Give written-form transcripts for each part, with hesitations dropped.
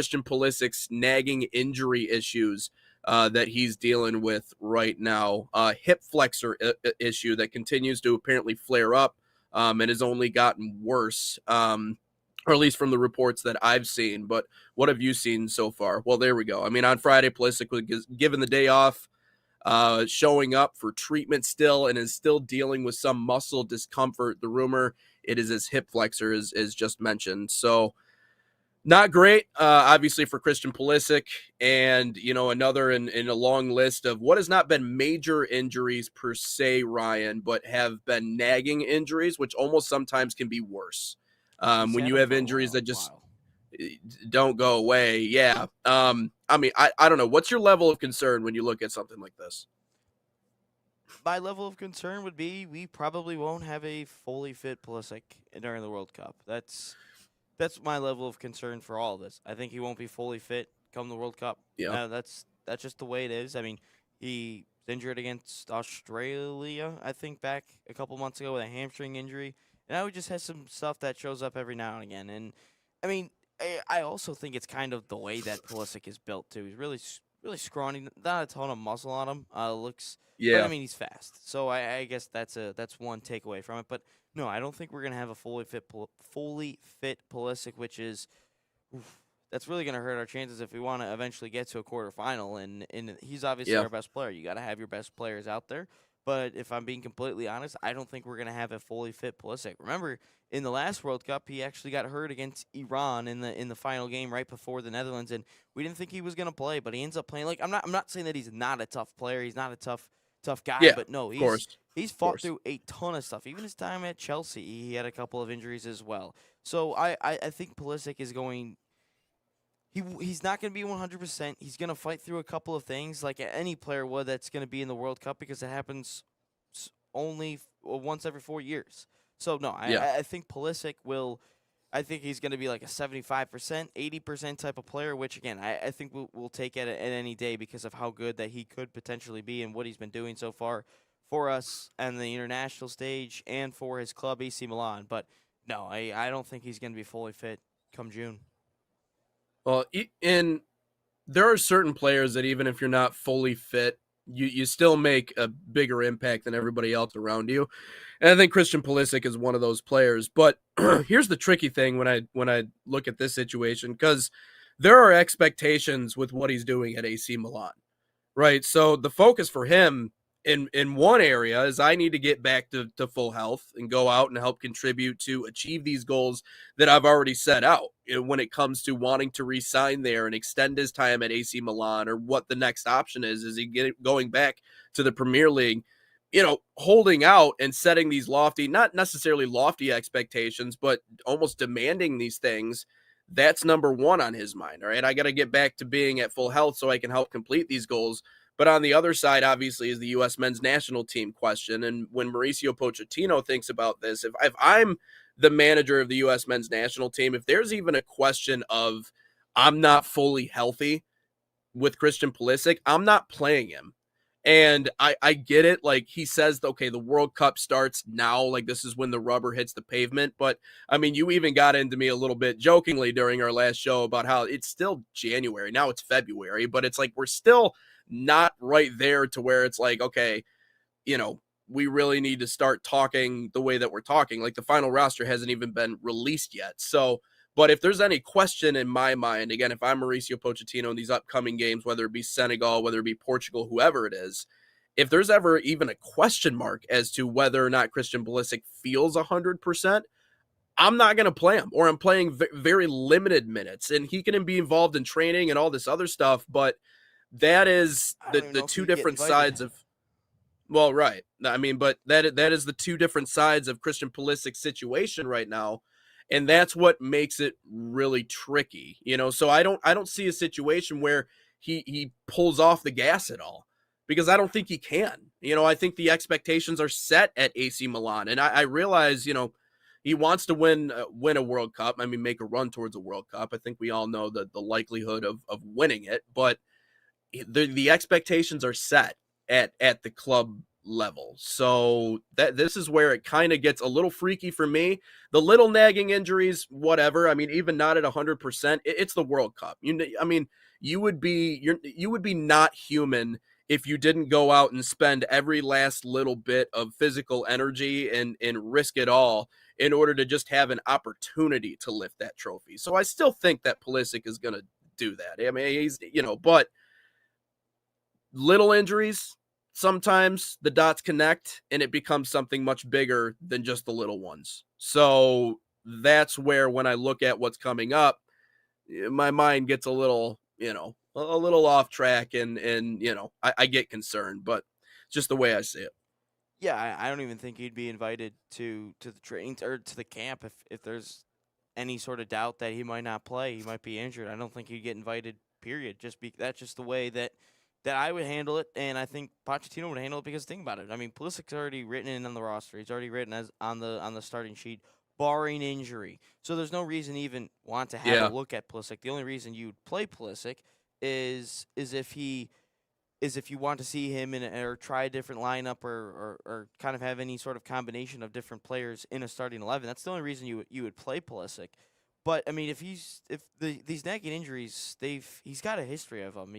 Christian Pulisic's nagging injury issues that he's dealing with right now. Hip flexor issue that continues to apparently flare up and has only gotten worse, or at least from the reports that I've seen. But what have you seen so far? Well, there we go. I mean, on Friday, Pulisic was given the day off, showing up for treatment still, and is still dealing with some muscle discomfort. The rumor, it is his hip flexor, is just mentioned. So not great, obviously, for Christian Pulisic, and, another in a long list of what has not been major injuries per se, Ryan, but have been nagging injuries, which almost sometimes can be worse. When you have injuries that just don't go away. Yeah. I mean, I don't know. What's your level of concern when you look at something like this? My level of concern would be we probably won't have a fully fit Pulisic during the World Cup. That's my level of concern for all of this. I think he won't be fully fit come the World Cup. Yeah. That's just the way it is. I mean, he injured against Australia, I think, back a couple months ago with a hamstring injury, and now he just has some stuff that shows up every now and again. And I mean, I also think it's kind of the way that Pulisic is built too. He's really scrawny, not a ton of muscle on him. Looks, but I Yeah. mean, he's fast. So I guess that's one takeaway from it. But no, I don't think we're gonna have a fully fit Pulisic, which is that's really gonna hurt our chances if we want to eventually get to a quarterfinal. And he's obviously Yeah. our best player. You got to have your best players out there. But if I'm being completely honest, I don't think we're gonna have a fully fit Pulisic. Remember, in the last World Cup, he actually got hurt against Iran in the final game right before the Netherlands, and we didn't think he was gonna play, but he ends up playing. Like I'm not saying that he's not a tough player. He's not a tough guy, Yeah. but no, Of course. he's Of fought course. through a ton of stuff. Even his time at Chelsea, he had a couple of injuries as well. So I think Pulisic is going. He's not going to be 100%. He's going to fight through a couple of things like any player would that's going to be in the World Cup because it happens only once every 4 years. So no, Yeah. I think Pulisic will. I think he's going to be like a 75%, 80% type of player, which again I think we'll take at any day because of how good that he could potentially be and what he's been doing so far for us on the international stage and for his club AC Milan. But no, I don't think he's going to be fully fit come June. Well, and there are certain players that even if you're not fully fit, you still make a bigger impact than everybody else around you. And I think Christian Pulisic is one of those players. But here's the tricky thing when I look at this situation, because there are expectations with what he's doing at AC Milan, right? So the focus for him in one area is I need to get back to full health and go out and help contribute to achieve these goals that I've already set out, when it comes to wanting to re-sign there and extend his time at AC Milan, or what the next option is he going back to the Premier League, holding out and setting these lofty, not necessarily lofty expectations, but almost demanding these things. That's number one on his mind. All right, I got to get back to being at full health so I can help complete these goals. But on the other side, obviously, is the U.S. men's national team question. And when Mauricio Pochettino thinks about this, if I'm the manager of the U.S. men's national team, if there's even a question of I'm not fully healthy with Christian Pulisic, I'm not playing him. And I get it. Like, he says, okay, the World Cup starts now. Like, this is when the rubber hits the pavement. But, I mean, you even got into me a little bit jokingly during our last show about how it's still January. Now it's February. But it's like we're still not right there to where it's like, okay, we really need to start talking the way that we're talking. Like, the final roster hasn't even been released yet. So, but if there's any question in my mind, again, if I'm Mauricio Pochettino in these upcoming games, whether it be Senegal, whether it be Portugal, whoever it is, if there's ever even a question mark as to whether or not Christian Pulisic feels 100%, I'm not going to play him, or I'm playing very limited minutes, and he can be involved in training and all this other stuff. But that is the two different sides of, well, right. I mean, but that is the two different sides of Christian Pulisic's situation right now. And that's what makes it really tricky, So I don't see a situation where he pulls off the gas at all, because I don't think he can. I think the expectations are set at AC Milan, and I realize, he wants to win a World Cup. I mean, make a run towards a World Cup. I think we all know the likelihood of winning it, but the expectations are set at the club level. So that this is where it kind of gets a little freaky for me. The little nagging injuries, whatever. I mean, even not at 100%, it's the World Cup. I mean, you would be not human if you didn't go out and spend every last little bit of physical energy and risk it all in order to just have an opportunity to lift that trophy. So I still think that Pulisic is going to do that. I mean, but little injuries, sometimes the dots connect and it becomes something much bigger than just the little ones. So that's where, when I look at what's coming up, my mind gets a little, a little off track, and I get concerned, but just the way I see it. Yeah, I don't even think he'd be invited to the training or to the camp if there's any sort of doubt that he might not play, he might be injured. I don't think he'd get invited. Period. That's just the way that I would handle it, and I think Pochettino would handle it because think about it. I mean, Pulisic's already written in on the roster. He's already written as on the starting sheet, barring injury. So there's no reason to even want to have a Yeah. look at Pulisic. The only reason you'd play Pulisic is if you want to see him or try a different lineup or kind of have any sort of combination of different players in a starting 11. That's the only reason you would play Pulisic. But I mean, these nagging injuries, he's got a history of them.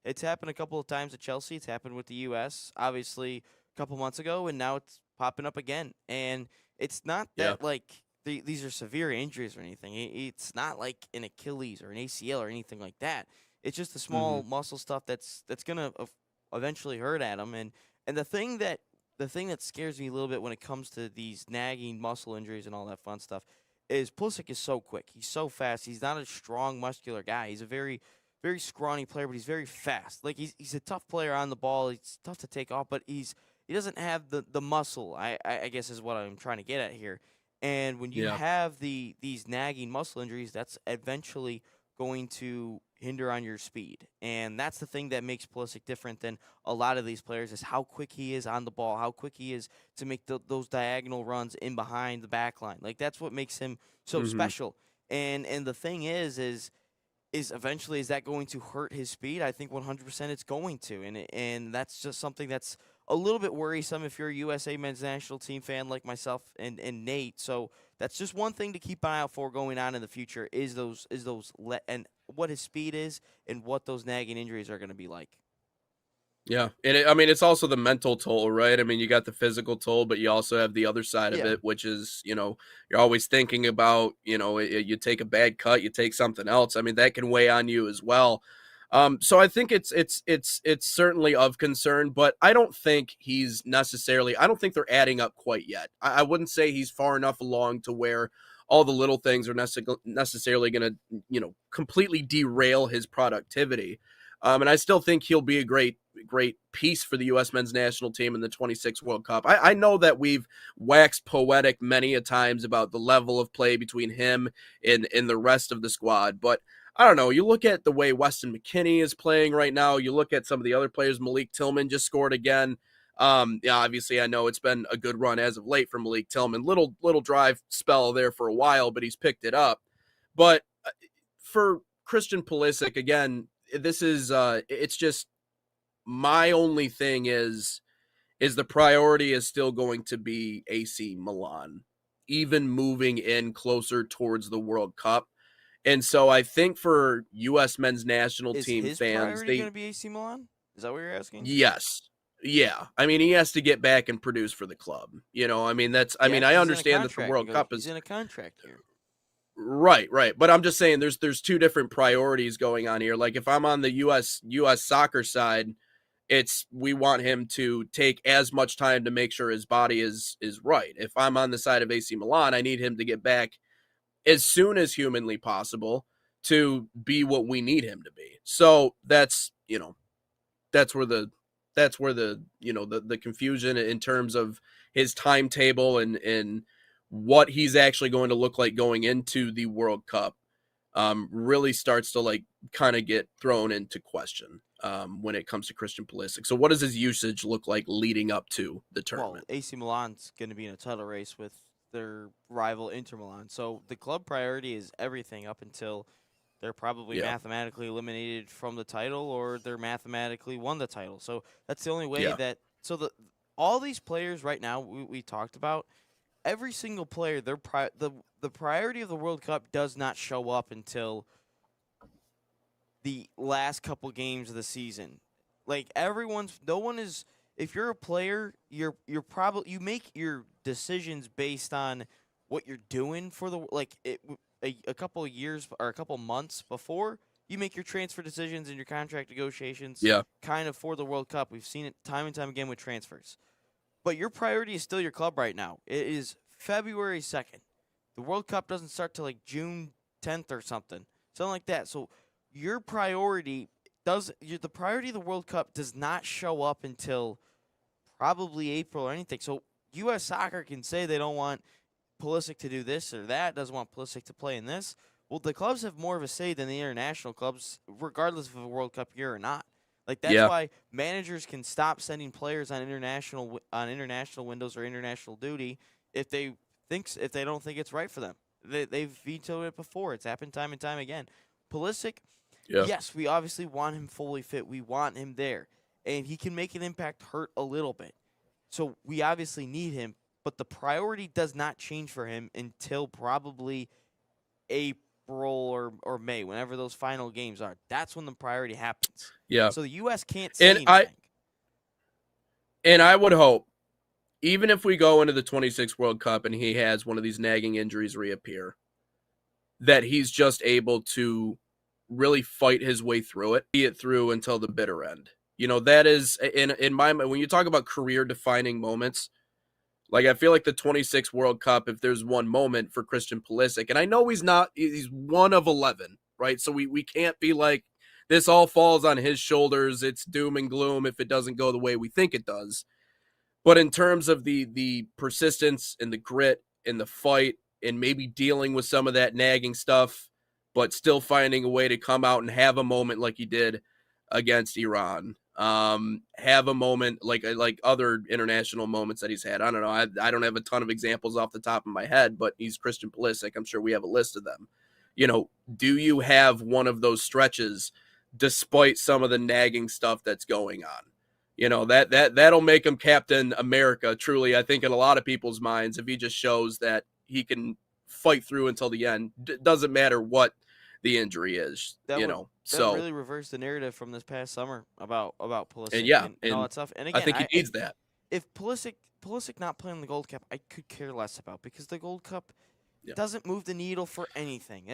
It's happened a couple of times at Chelsea. It's happened with the U.S. obviously a couple months ago, and now it's popping up again. And it's not Yeah. that like these are severe injuries or anything. It's not like an Achilles or an ACL or anything like that. It's just the small Hmm. muscle stuff that's gonna eventually hurt at him. And the thing that scares me a little bit when it comes to these nagging muscle injuries and all that fun stuff is Pulisic is so quick. He's so fast. He's not a strong, muscular guy. He's a very scrawny player, but he's very fast. Like he's a tough player on the ball. He's tough to take off, but he doesn't have the muscle. I guess is what I'm trying to get at here. And when you Yeah. have these nagging muscle injuries, that's eventually going to hinder on your speed. And that's the thing that makes Pulisic different than a lot of these players is how quick he is on the ball, how quick he is to make those diagonal runs in behind the back line. Like that's what makes him so Hmm. special. And the thing is eventually is that going to hurt his speed? I think 100% it's going to. And that's just something that's a little bit worrisome if you're a USA men's national team fan like myself and Nate. So that's just one thing to keep an eye out for going on in the future and what his speed is and what those nagging injuries are going to be like. Yeah, and I mean, it's also the mental toll, right? I mean, you got the physical toll, but you also have the other side of Yeah. it, which is, you're always thinking about, you take a bad cut, you take something else. I mean, that can weigh on you as well. So I think it's certainly of concern, but I don't think he's necessarily. I don't think they're adding up quite yet. I wouldn't say he's far enough along to where all the little things are necessarily going to, completely derail his productivity. And I still think he'll be a great piece for the U.S. men's national team in the 26 World Cup. I know that we've waxed poetic many a times about the level of play between him and the rest of the squad, but I don't know. You look at the way Weston McKennie is playing right now. You look at some of the other players. Malik Tillman just scored again. Yeah, obviously, I know it's been a good run as of late for Malik Tillman. Little drive spell there for a while, but he's picked it up. But for Christian Pulisic, again, this is it's just my only thing is the priority is still going to be AC Milan, even moving in closer towards the World Cup. And so I think for US men's national Is team his fans, priority going to be AC Milan? Is that what you're asking? yes. Yeah. I mean, he has to get back and produce for the club. I Yeah, mean, because I he's in a understand that the contract. World Cup He's is in a contract here. right. But I'm just saying there's two different priorities going on here. Like if I'm on the US soccer side, it's we want him to take as much time to make sure his body is right. If I'm on the side of AC Milan, I need him to get back as soon as humanly possible to be what we need him to be. So that's where the confusion in terms of his timetable and what he's actually going to look like going into the World Cup really starts to like kind of get thrown into question when it comes to Christian Pulisic. So what does his usage look like leading up to the Well, tournament? AC Milan's going to be in a title race with their rival Inter Milan. So the club priority is everything up until they're probably Yeah. mathematically eliminated from the title or they're mathematically won the title. So that's the only way Yeah. that all these players right now we talked about, every single player, the priority of the World Cup does not show up until the last couple games of the season. Like no one is. If you're a player, you make your decisions based on what you're doing for the a couple of years or a couple months before you make your transfer decisions and your contract negotiations Yeah. kind of for the World Cup. We've seen it time and time again with transfers. But your priority is still your club right now. It is February 2nd. The World Cup doesn't start till like June 10th or something like that. So your priority the priority of the World Cup does not show up until probably April or anything. So U.S. Soccer can say they don't want Pulisic to do this or that, doesn't want Pulisic to play in this. Well, the clubs have more of a say than the international clubs, regardless of a World Cup year or not. Like that's Yeah. why managers can stop sending players on international windows or international duty if if they don't think it's right for them. They've vetoed it before. It's happened time and time again. Pulisic, Yeah. yes, we obviously want him fully fit. We want him there, and he can make an impact hurt a little bit. So we obviously need him, but the priority does not change for him until probably April or May, whenever those final games are. That's when the priority happens. Yeah. So the U.S. can't And say anything. I would hope, even if we go into the 26 World Cup and he has one of these nagging injuries reappear, that he's just able to really fight his way through it, see it through until the bitter end. That is in my mind, when you talk about career defining moments, like I feel like the 26 World Cup, if there's one moment for Christian Pulisic, and I know he's one of 11, right? So we can't be like, this all falls on his shoulders. It's doom and gloom if it doesn't go the way we think it does. But in terms of the persistence and the grit and the fight and maybe dealing with some of that nagging stuff, but still finding a way to come out and have a moment like he did against Iran. Have a moment like other international moments that he's had. I don't know. I don't have a ton of examples off the top of my head, but he's Christian Pulisic. I'm sure we have a list of them. Do you have one of those stretches despite some of the nagging stuff that's going on? That'll make him Captain America, truly, I think, in a lot of people's minds, if he just shows that he can fight through until the end. Doesn't matter what the injury is, That So, really reversed the narrative from this past summer about and Pulisic yeah, and all and that stuff. And I again, think he needs that. if Pulisic not playing the Gold Cup, I could care less about, because the Gold Cup Yeah. doesn't move the needle for anything.